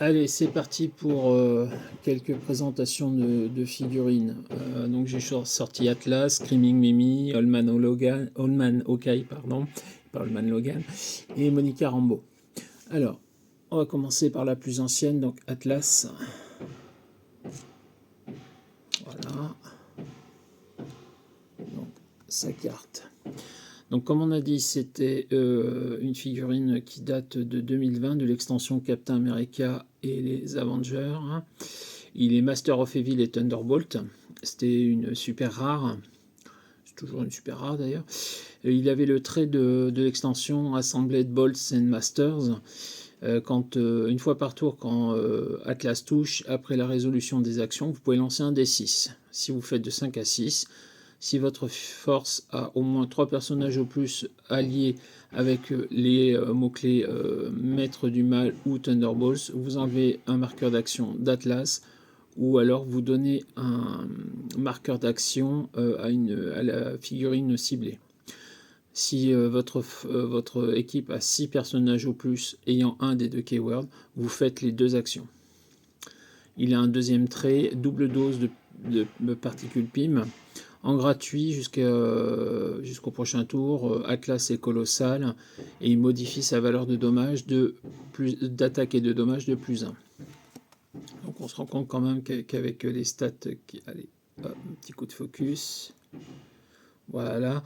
Allez, c'est parti pour quelques présentations de figurines. Donc j'ai sorti Atlas, Screaming Mimi, Allman Hawkeye, pardon, pas Allman Logan, et Monica Rambeau. Alors, on va commencer par la plus ancienne, donc Atlas. Voilà. Donc, sa carte. Donc comme on a dit, c'était une figurine qui date de 2020, de l'extension Captain America et les Avengers. Il est Master of Evil et Thunderbolt. C'était une super rare. C'est toujours une super rare d'ailleurs. Il avait le trait de l'extension Assembled Bolts and Masters. Une fois par tour, quand Atlas touche, après la résolution des actions, vous pouvez lancer un D6. Si vous faites de 5 à 6, si votre force a au moins 3 personnages au plus alliés avec les mots-clés Maître du Mal ou Thunderbolts, vous enlevez un marqueur d'action d'Atlas, ou alors vous donnez un marqueur d'action à la figurine ciblée. Si votre équipe a 6 personnages au plus ayant un des deux keywords, vous faites les deux actions. Il a un deuxième trait, double dose de particules PIM. En gratuit jusqu'au prochain tour, Atlas est colossal et il modifie sa valeur de dommage d'attaque et de dommage de +1. Donc on se rend compte quand même qu'avec les stats, allez, hop, un petit coup de focus. Voilà.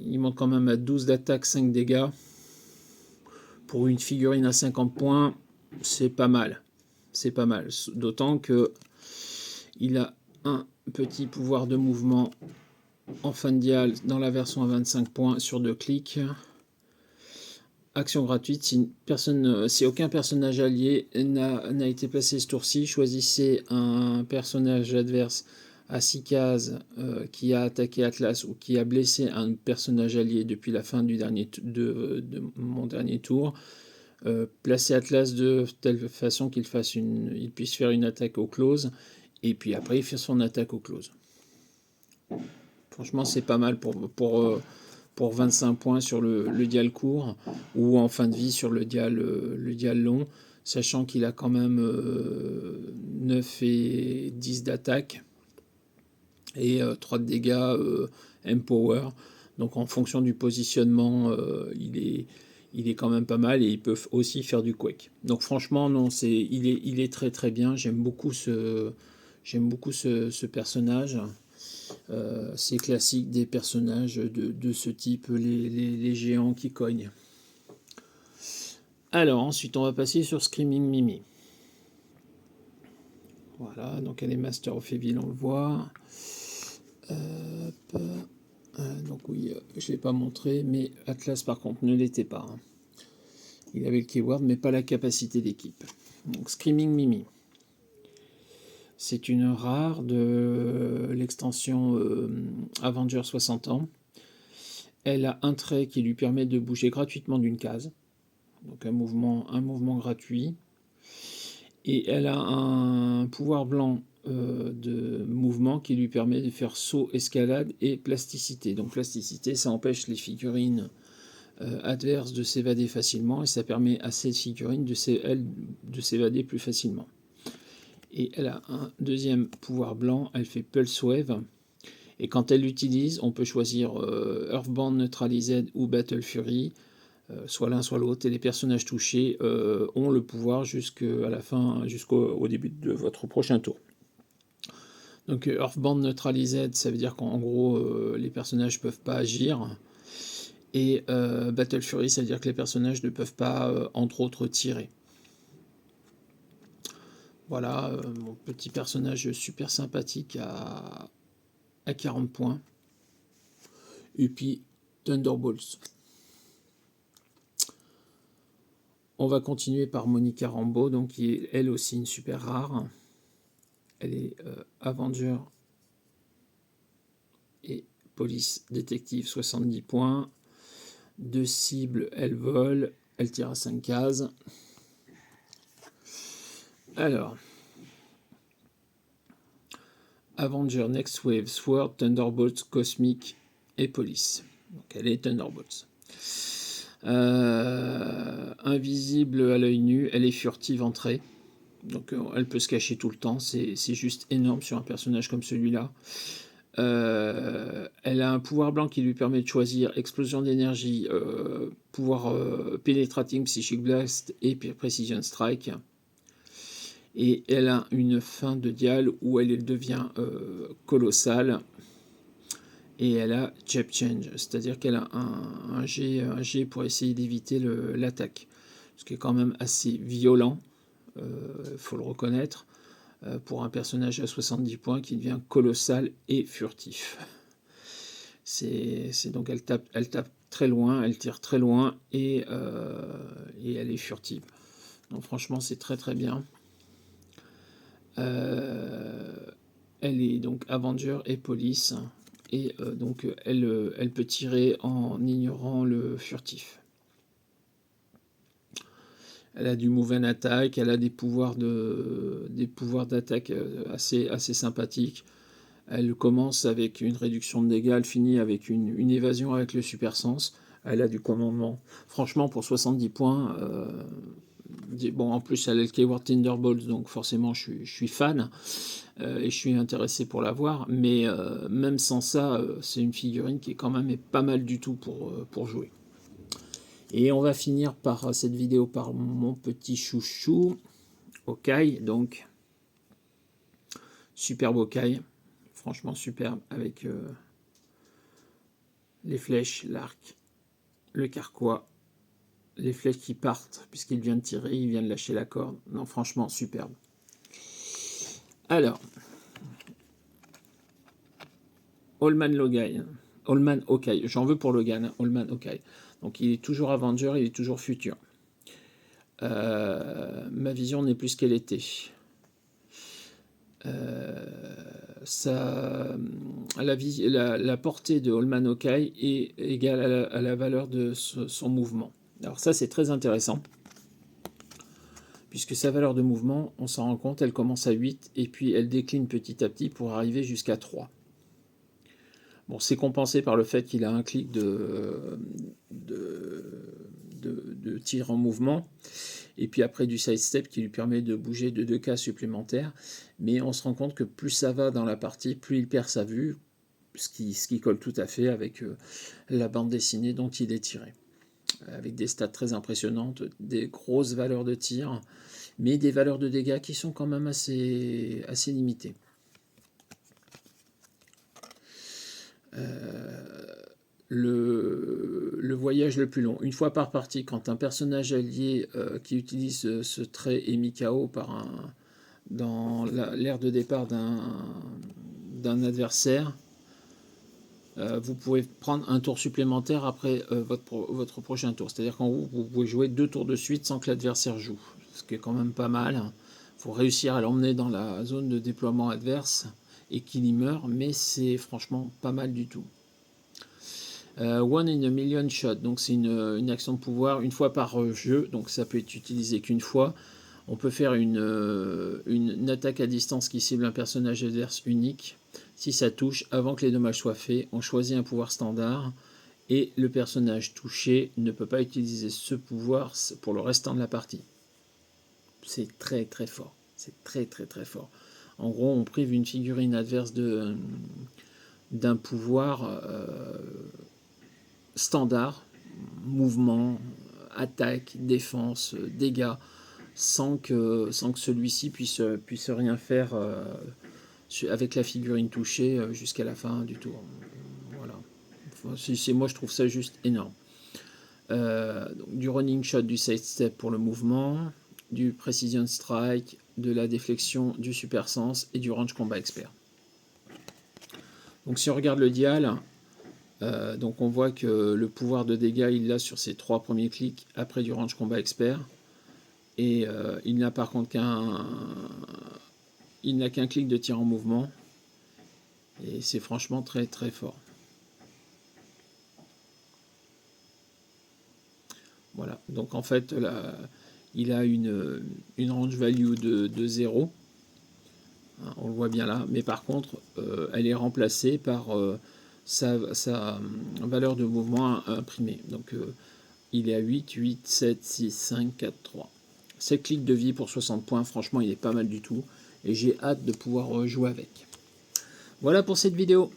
Il monte quand même à 12 d'attaque, 5 dégâts. Pour une figurine à 50 points, c'est pas mal. C'est pas mal. D'autant que il a un petit pouvoir de mouvement en fin de dial dans la version à 25 points sur 2 clics. Action gratuite, si aucun personnage allié n'a été placé ce tour-ci, choisissez un personnage adverse à 6 cases qui a attaqué Atlas ou qui a blessé un personnage allié depuis la fin de mon dernier tour. Placez Atlas de telle façon il puisse faire une attaque au close, et puis après il fait son attaque au close. Franchement, c'est pas mal pour 25 points sur le dial court, ou en fin de vie sur le dial long, sachant qu'il a quand même 9 et 10 d'attaque et 3 de dégâts Empower. Donc en fonction du positionnement, il est quand même pas mal, et il peut aussi faire du quake. Donc franchement, non, il est très très bien. J'aime beaucoup ce personnage. C'est classique des personnages de ce type, les géants qui cognent. Alors ensuite on va passer sur Screaming Mimi. Voilà, donc elle est Master of Evil, on le voit. Donc oui, je ne l'ai pas montré, mais Atlas par contre ne l'était pas. Il avait le keyword, mais pas la capacité d'équipe. Donc Screaming Mimi. C'est une rare de l'extension Avengers 60 ans. Elle a un trait qui lui permet de bouger gratuitement d'une case. Donc un mouvement gratuit. Et elle a un pouvoir blanc de mouvement qui lui permet de faire saut, escalade et plasticité. Donc plasticité, ça empêche les figurines adverses de s'évader facilement, et ça permet à cette figurine de s'évader plus facilement. Et elle a un deuxième pouvoir blanc, elle fait Pulse Wave. Et quand elle l'utilise, on peut choisir Earthbound Neutralized ou Battle Fury, soit l'un soit l'autre, et les personnages touchés ont le pouvoir jusqu'à la fin, jusqu'au début de votre prochain tour. Donc Earthbound Neutralized, ça veut dire qu'en gros les personnages ne peuvent pas agir, et Battle Fury, ça veut dire que les personnages ne peuvent pas entre autres tirer. Voilà, mon petit personnage super sympathique à 40 points. Et puis Thunderbolts. On va continuer par Monica Rambeau, donc qui est elle aussi une super rare. Elle est Avenger et Police Détective, 70 points. 2 cibles, elle vole, elle tire à 5 cases. Alors, Avenger, Next Wave, Sword, Thunderbolts, Cosmic et Police. Donc elle est Thunderbolts. Invisible à l'œil nu, elle est furtive en trait. Donc elle peut se cacher tout le temps, c'est juste énorme sur un personnage comme celui-là. Elle a un pouvoir blanc qui lui permet de choisir explosion d'énergie, pouvoir pénétrating, psychic blast et precision strike. Et elle a une fin de dial où elle devient colossale. Et elle a Jab Change, c'est-à-dire qu'elle a un G pour essayer d'éviter l'attaque. Ce qui est quand même assez violent, faut le reconnaître, pour un personnage à 70 points qui devient colossal et furtif. Donc elle tape très loin, elle tire très loin et elle est furtive. Donc franchement c'est très très bien. Elle est donc Avenger et Police. Et donc elle peut tirer en ignorant le furtif. Elle a du move and attack, elle a des pouvoirs d'attaque assez sympathiques. Elle commence avec une réduction de dégâts, elle finit avec une évasion avec le super sens. Elle a du commandement. Franchement, pour 70 points, bon, en plus elle a le Keyword Thunderbolts, donc forcément je suis fan. Et je suis intéressé pour la voir, mais même sans ça, c'est une figurine qui est quand même pas mal du tout pour jouer. Et on va finir par cette vidéo par mon petit chouchou, Hawkeye, donc superbe Hawkeye, franchement superbe, avec les flèches, l'arc, le carquois, les flèches qui partent, puisqu'il vient de tirer, il vient de lâcher la corde. Non, franchement, superbe. Alors, Allman Logan, Allman Hawkeye, j'en veux pour Logan, Allman Hawkeye. Donc il est toujours Avenger, il est toujours futur. Ma vision n'est plus qu'elle était. La portée de Allman Hawkeye est égale à la valeur de son mouvement. Alors ça c'est très intéressant, puisque sa valeur de mouvement, on s'en rend compte, elle commence à 8 et puis elle décline petit à petit pour arriver jusqu'à 3. Bon, c'est compensé par le fait qu'il a un clic de tir en mouvement, et puis après du sidestep qui lui permet de bouger de 2 cases supplémentaires. Mais on se rend compte que plus ça va dans la partie, plus il perd sa vue, ce qui colle tout à fait avec la bande dessinée dont il est tiré. Avec des stats très impressionnantes, des grosses valeurs de tir, mais des valeurs de dégâts qui sont quand même assez limitées. Le voyage le plus long, une fois par partie, quand un personnage allié qui utilise ce trait est mis KO dans l'aire de départ d'un adversaire, vous pouvez prendre un tour supplémentaire après votre prochain tour. C'est-à-dire qu'en gros, vous pouvez jouer 2 tours de suite sans que l'adversaire joue, ce qui est quand même pas mal. Il faut réussir à l'emmener dans la zone de déploiement adverse et qu'il y meure, mais c'est franchement pas mal du tout. One in a million shot, donc c'est une action de pouvoir une fois par jeu, donc ça peut être utilisé qu'une fois. On peut faire une attaque à distance qui cible un personnage adverse unique. Si ça touche, avant que les dommages soient faits, on choisit un pouvoir standard et le personnage touché ne peut pas utiliser ce pouvoir pour le restant de la partie. C'est très très fort, c'est très très très fort. En gros, on prive une figurine adverse d'un pouvoir standard, mouvement, attaque, défense, dégâts, sans que celui-ci puisse rien faire avec la figurine touchée jusqu'à la fin du tour. Voilà. Enfin, moi je trouve ça juste énorme. Donc, du running shot, du side step pour le mouvement, du precision strike, de la déflexion, du super sens et du range combat expert. Donc si on regarde le dial, donc on voit que le pouvoir de dégâts il l'a sur ses 3 premiers clics après du range combat expert, et il n'a par contre qu'un clic de tir en mouvement, et c'est franchement très très fort. Voilà, donc en fait là, il a une range value de 0, hein, on le voit bien là, mais par contre elle est remplacée par sa valeur de mouvement imprimée. Donc Il est à 8, 8, 7, 6, 5, 4, 3. 7 clics de vie pour 60 points. Franchement, il est pas mal du tout. Et j'ai hâte de pouvoir jouer avec. Voilà pour cette vidéo.